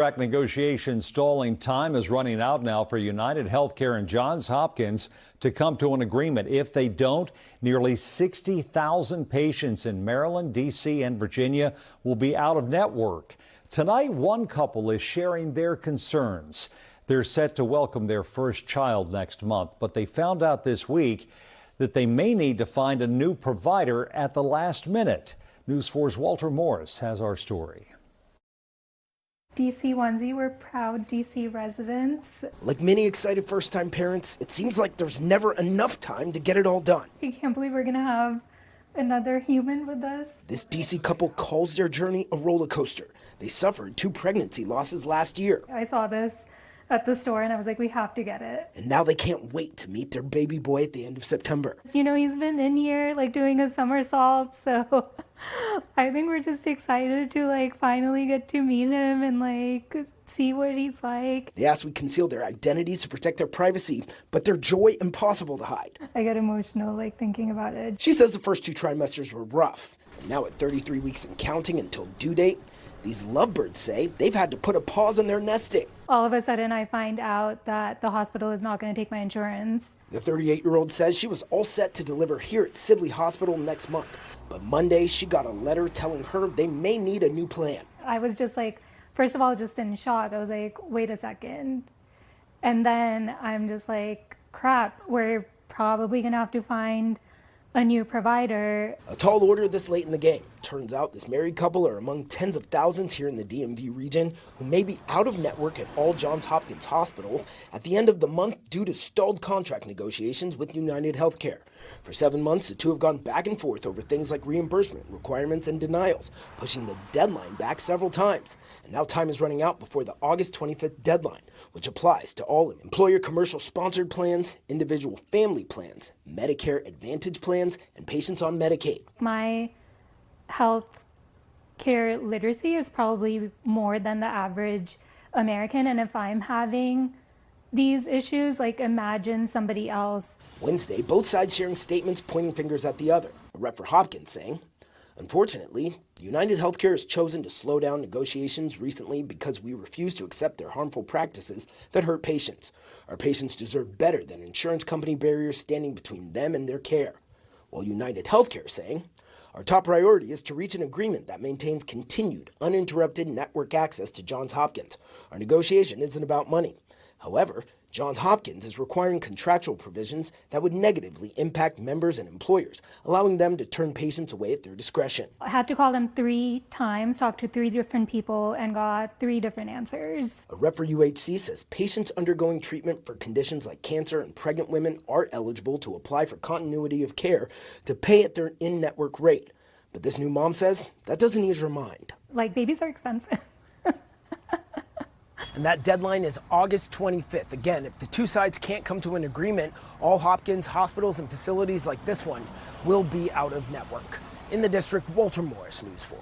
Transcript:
Contract negotiation stalling time is running out now for UnitedHealthcare and Johns Hopkins to come to an agreement. If they don't, nearly 60,000 patients in Maryland, D.C., and Virginia will be out of network. Tonight, one couple is sharing their concerns. They're set to welcome their first child next month, but they found out this week that they may need to find a new provider at the last minute. News 4's Walter Morris has our story. DC onesie, we're proud DC residents. Like many excited first-time parents, it seems like there's never enough time to get it all done. I can't believe we're gonna have another human with us. This DC couple calls their journey a roller coaster. They suffered 2 pregnancy losses last year. I saw this at the store and I was like, we have to get it. And now they can't wait to meet their baby boy at the end of September. You know, he's been in here like doing a somersault, so I think we're just excited to like finally get to meet him and like see what he's like. They asked we conceal their identities to protect their privacy, but their joy impossible to hide. I get emotional like thinking about it. She says the first 2 trimesters were rough. And now at 33 weeks and counting until due date, these lovebirds say they've had to put a pause on their nesting. All of a sudden I find out that the hospital is not going to take my insurance. The 38-year-old says she was all set to deliver here at Sibley Hospital next month. But Monday, she got a letter telling her they may need a new plan. I was just like, first of all, just in shock. I was like, wait a second. And then I'm just like, crap, we're probably going to have to find a new provider. A tall order this late in the game. Turns out this married couple are among tens of thousands here in the DMV region who may be out of network at all Johns Hopkins hospitals at the end of the month due to stalled contract negotiations with UnitedHealthcare. For 7 months, the two have gone back and forth over things like reimbursement, requirements, and denials, pushing the deadline back several times. And now time is running out before the August 25th deadline, which applies to all employer commercial sponsored plans, individual family plans, Medicare Advantage plans, and patients on Medicaid. My health care literacy is probably more than the average American, and if I'm having these issues, like imagine somebody else. Wednesday, both sides sharing statements pointing fingers at the other. A rep for Hopkins saying, unfortunately, UnitedHealthcare has chosen to slow down negotiations recently because we refuse to accept their harmful practices that hurt patients. Our patients deserve better than insurance company barriers standing between them and their care. While UnitedHealthcare saying, our top priority is to reach an agreement that maintains continued, uninterrupted network access to Johns Hopkins. Our negotiation isn't about money. However, Johns Hopkins is requiring contractual provisions that would negatively impact members and employers, allowing them to turn patients away at their discretion. I had to call them 3 times, talk to 3 different people, and got 3 different answers. A rep for UHC says patients undergoing treatment for conditions like cancer and pregnant women are eligible to apply for continuity of care to pay at their in-network rate. But this new mom says that doesn't ease her mind. Like, babies are expensive. And that deadline is August 25th. Again, if the 2 sides can't come to an agreement, all Hopkins hospitals and facilities like this one will be out of network. In the district, Walter Morris, News 4.